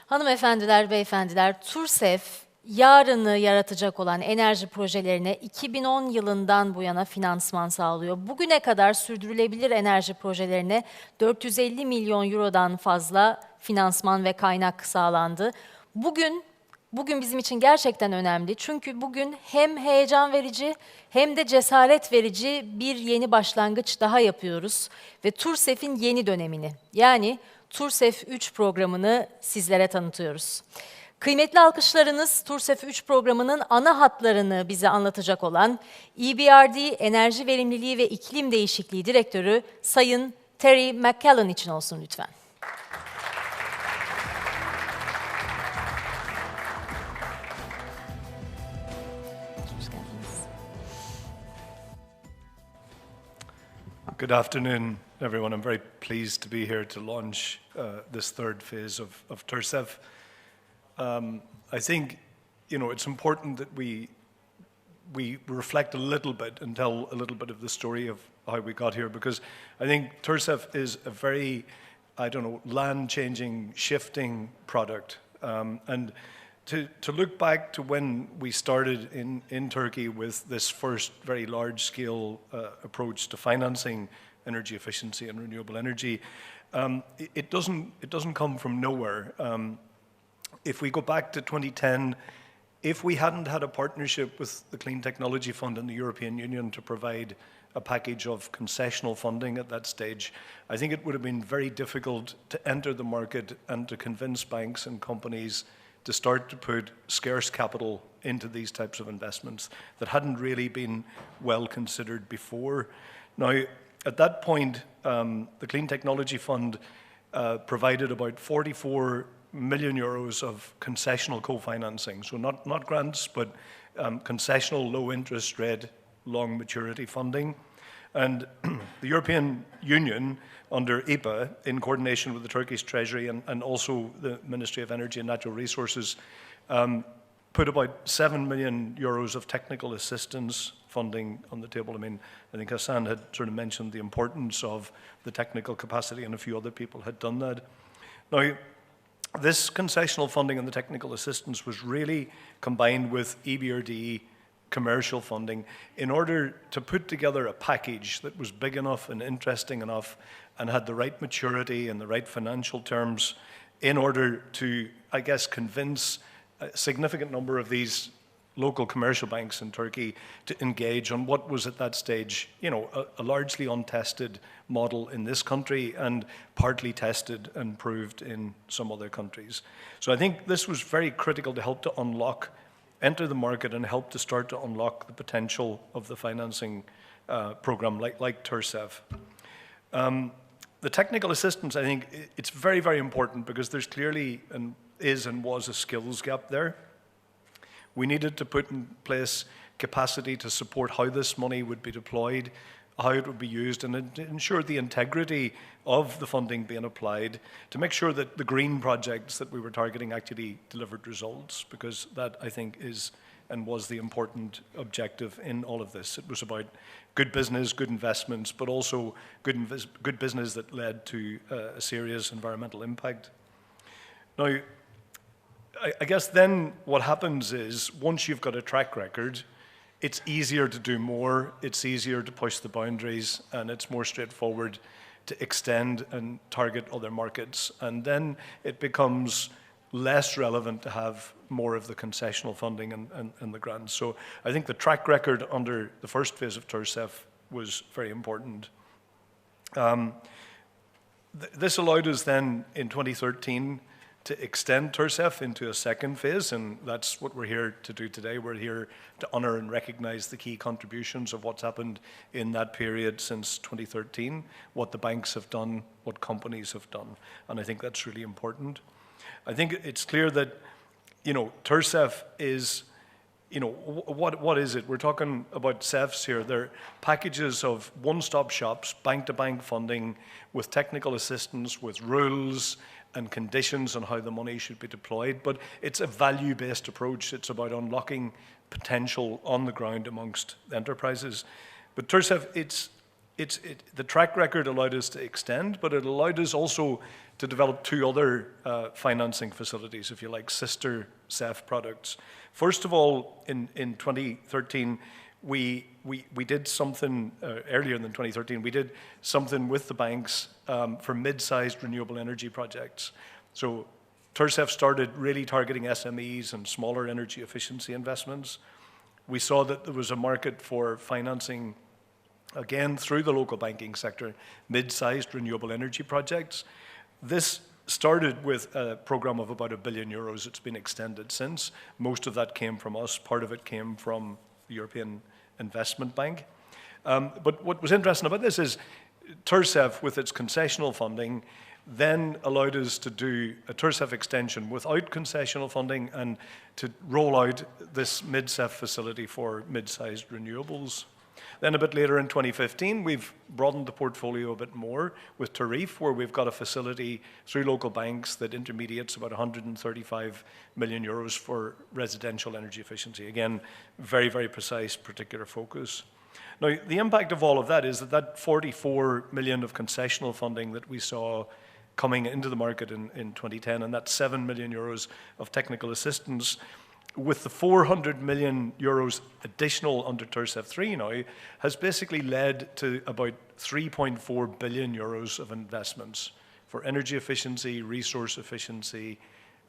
Hanımefendiler, beyefendiler, TURSEF yarını yaratacak olan enerji projelerine 2010 yılından bu yana finansman sağlıyor. Bugüne kadar sürdürülebilir enerji projelerine 450 milyon eurodan fazla finansman ve kaynak sağlandı. Bugün bizim için gerçekten önemli. Çünkü bugün hem heyecan verici hem de cesaret verici bir yeni başlangıç daha yapıyoruz. Ve TURSEF'in yeni dönemini, yani TURSEF 3 programını sizlere tanıtıyoruz. Kıymetli alkışlarınız TURSEF 3 programının ana hatlarını bize anlatacak olan EBRD Enerji Verimliliği ve İklim Değişikliği Direktörü Sayın McCallion için olsun lütfen. Good afternoon, everyone. I'm very pleased to be here to launch this third phase of TURSEF. I think, it's important that we reflect a little bit and tell a little bit of the story of how we got here, because I think TURSEF is a very, land-changing, shifting product. And to look back to when we started in Turkey with this first very large-scale approach to financing energy efficiency and renewable energy, it doesn't come from nowhere. If we go back to 2010, if we hadn't had a partnership with the Clean Technology Fund and the European Union to provide a package of concessional funding at that stage, I think it would have been very difficult to enter the market and to convince banks and companies to start to put scarce capital into these types of investments that hadn't really been well considered before. Now, at that point, the Clean Technology Fund provided about 44 million euros of concessional co-financing, so not grants, but concessional low interest rate, long maturity funding. And the European Union, under IPA, in coordination with the Turkish Treasury and also the Ministry of Energy and Natural Resources, put about 7 million euros of technical assistance funding on the table. I think Hassan had sort of mentioned the importance of the technical capacity, and a few other people had done that. Now, this concessional funding and the technical assistance was really combined with EBRD commercial funding in order to put together a package that was big enough and interesting enough and had the right maturity and the right financial terms in order to, convince a significant number of these local commercial banks in Turkey to engage on what was at that stage, a largely untested model in this country and partly tested and proved in some other countries. So I think this was very critical to help to enter the market and help to start to unlock the potential of the financing program like TURSEF. The technical assistance, I think, it's very, very important because there's clearly and was a skills gap there. We needed to put in place capacity to support how this money would be deployed, how it would be used, and to ensure the integrity of the funding being applied to make sure that the green projects that we were targeting actually delivered results, because that, I think, is and was the important objective in all of this. It was about good business, good investments, but also good business that led to a serious environmental impact. Now, I guess then what happens is once you've got a track record, it's easier to do more, it's easier to push the boundaries, and it's more straightforward to extend and target other markets. And then it becomes less relevant to have more of the concessional funding and the grants. So I think the track record under the first phase of TURSEF was very important. This allowed us then in 2013 to extend TURSEF into a second phase, and that's what we're here to do today. We're here to honour and recognise the key contributions of what's happened in that period since 2013, what the banks have done, what companies have done, and I think that's really important. I think it's clear that, TURSEF is, what is it? We're talking about CEFs here. They're packages of one-stop shops, bank-to-bank funding with technical assistance, with rules and conditions on how the money should be deployed, but it's a value-based approach. It's about unlocking potential on the ground amongst enterprises. But TURSEF, the track record allowed us to extend, but it allowed us also to develop two other financing facilities, if you like, sister CEF products. First of all, in 2013, we did something earlier than 2013. We did something with the banks for mid-sized renewable energy projects. So TURSEF started really targeting SMEs and smaller energy efficiency investments. We saw that there was a market for financing, again, through the local banking sector, mid-sized renewable energy projects. This started with a program of about €1 billion. It's been extended since. Most of that came from us. Part of it came from the European Investment Bank. But what was interesting about this is TURSEF, with its concessional funding, then allowed us to do a TURSEF extension without concessional funding and to roll out this mid-CEF facility for mid-sized renewables. Then a bit later in 2015, we've broadened the portfolio a bit more with Tarif, where we've got a facility through local banks that intermediates about €135 million for residential energy efficiency. Again, very, very precise, particular focus. Now, the impact of all of that is that 44 million of concessional funding that we saw coming into the market in 2010, and that €7 million of technical assistance, with the 400 million euros additional under TURSEF 3 now, has basically led to about 3.4 billion euros of investments for energy efficiency, resource efficiency,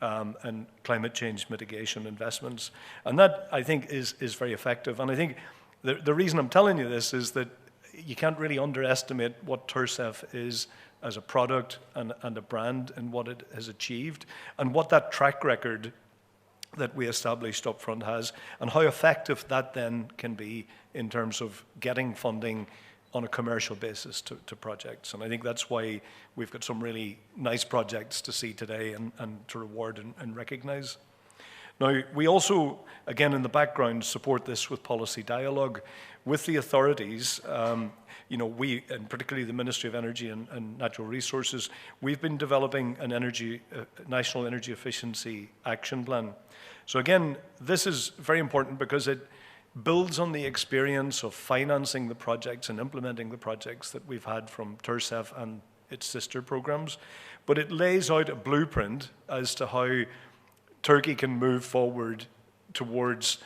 and climate change mitigation investments. And that, I think, is very effective. And I think the reason I'm telling you this is that you can't really underestimate what TURSEF is as a product and a brand and what it has achieved, and what that track record that we established up front has, and how effective that then can be in terms of getting funding on a commercial basis to projects. And I think that's why we've got some really nice projects to see today and to reward and recognize. Now, we also, again, in the background, support this with policy dialogue with the authorities. We, and particularly the Ministry of Energy and Natural Resources, we've been developing an national energy efficiency action plan. So again, this is very important because it builds on the experience of financing the projects and implementing the projects that we've had from TURSEF and its sister programs, but it lays out a blueprint as to how Turkey can move forward towards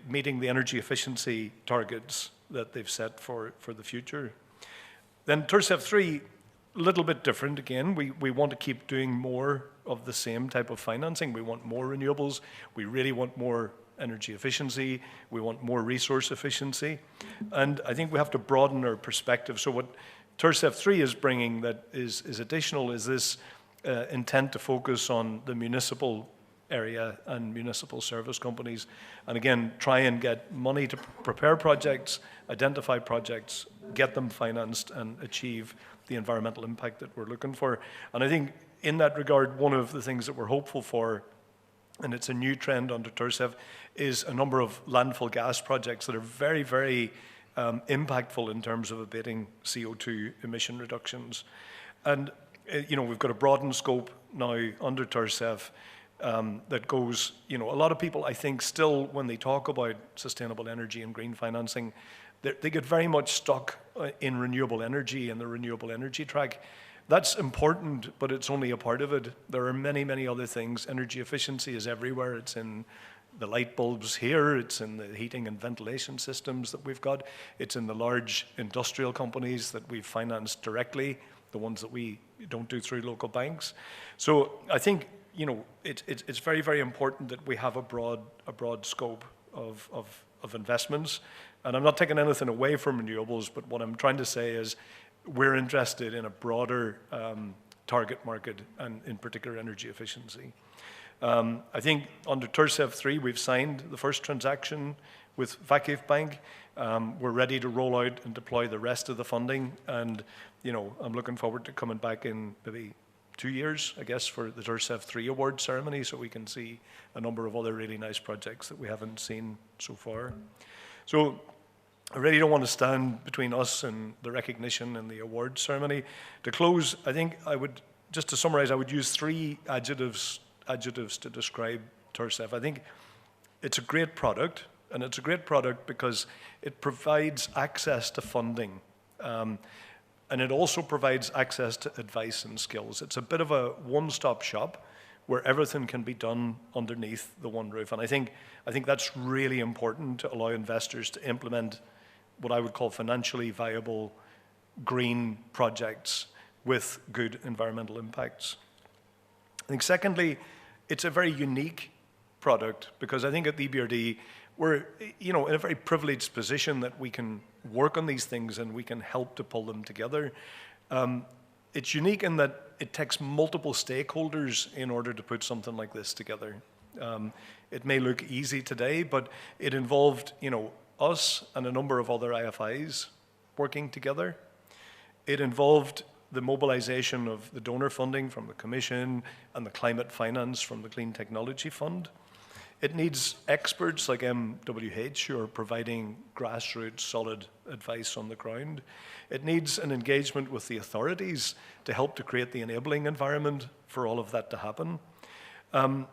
meeting the energy efficiency targets that they've set for the future. Then TURSEF 3, a little bit different again. We want to keep doing more of the same type of financing. We want more renewables. We really want more energy efficiency. We want more resource efficiency. And I think we have to broaden our perspective. So what TURSEF 3 is bringing that is additional is this intent to focus on the municipal area and municipal service companies, and again, try and get money to prepare projects, identify projects, get them financed, and achieve the environmental impact that we're looking for. And I think in that regard, one of the things that we're hopeful for, and it's a new trend under TURSEF, is a number of landfill gas projects that are very, very impactful in terms of abating CO2 emission reductions. And we've got a broadened scope now under TURSEF that goes, a lot of people, I think, still, when they talk about sustainable energy and green financing, they get very much stuck in renewable energy and the renewable energy track. That's important, but it's only a part of it. There are many, many other things. Energy efficiency is everywhere. It's in the light bulbs here. It's in the heating and ventilation systems that we've got. It's in the large industrial companies that we've financed directly, the ones that we don't do through local banks. So I think, it's very, very important that we have a broad scope of investments. And I'm not taking anything away from renewables, but what I'm trying to say is we're interested in a broader target market, and in particular energy efficiency. I think under TURSEF 3, we've signed the first transaction with Vakif Bank. We're ready to roll out and deploy the rest of the funding. And, I'm looking forward to coming back in maybe 2 years, I guess, for the TURSEF 3 award ceremony, so we can see a number of other really nice projects that we haven't seen so far. So I really don't want to stand between us and the recognition and the award ceremony. To close, I think just to summarize, I would use 3 adjectives to describe TURSEF. I think it's a great product. And it's a great product because it provides access to funding. And it also provides access to advice and skills. It's a bit of a one-stop shop where everything can be done underneath the one roof. And I think that's really important to allow investors to implement what I would call financially viable green projects with good environmental impacts. I think secondly, it's a very unique product because I think at the EBRD, we're in a very privileged position that we can work on these things and we can help to pull them together. It's unique in that it takes multiple stakeholders in order to put something like this together. It may look easy today, but it involved us and a number of other IFIs working together. It involved the mobilization of the donor funding from the Commission and the climate finance from the Clean Technology Fund. It needs experts like MWH who are providing grassroots solid advice on the ground. It needs an engagement with the authorities to help to create the enabling environment for all of that to happen. And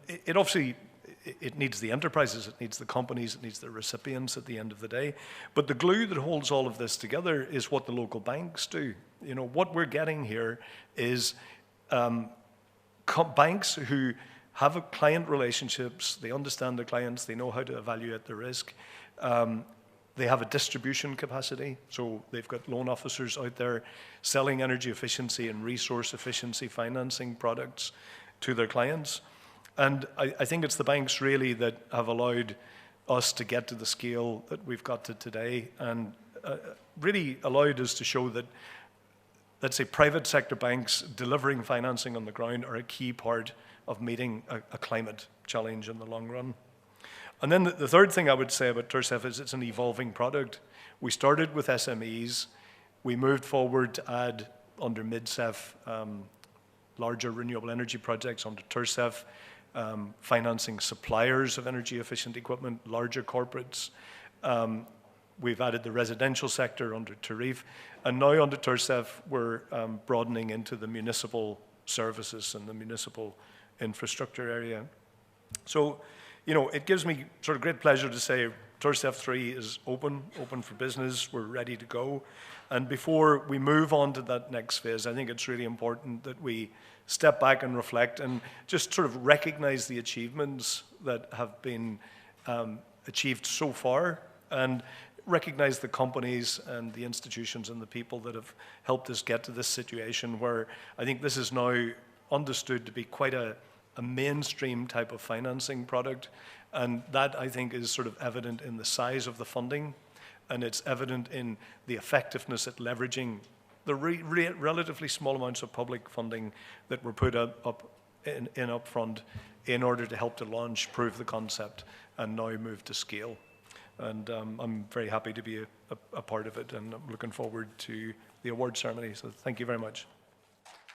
it obviously, it needs the enterprises, it needs the companies, it needs the recipients at the end of the day. But the glue that holds all of this together is what the local banks do. What we're getting here is banks who have client relationships, they understand their clients, they know how to evaluate the risk. They have a distribution capacity, so they've got loan officers out there selling energy efficiency and resource efficiency financing products to their clients. And I think it's the banks really that have allowed us to get to the scale that we've got to today and really allowed us to show that, let's say, private sector banks delivering financing on the ground are a key part of meeting a climate challenge in the long run. And then the third thing I would say about TURSEF is it's an evolving product. We started with SMEs. We moved forward to add under MidCEF larger renewable energy projects under TURSEF, financing suppliers of energy efficient equipment, larger corporates. We've added the residential sector under TURIF. And now under TURSEF, we're broadening into the municipal services and the municipal infrastructure area. So, it gives me sort of great pleasure to say TURSEF 3 is open for business. We're ready to go. And before we move on to that next phase, I think it's really important that we step back and reflect and just sort of recognize the achievements that have been achieved so far and recognize the companies and the institutions and the people that have helped us get to this situation where I think this is now understood to be quite a mainstream type of financing product. And that, I think, is sort of evident in the size of the funding, and it's evident in the effectiveness at leveraging the relatively small amounts of public funding that were put up front in order to help to launch, prove the concept, and now move to scale. And I'm very happy to be a part of it, and I'm looking forward to the award ceremony. So thank you very much.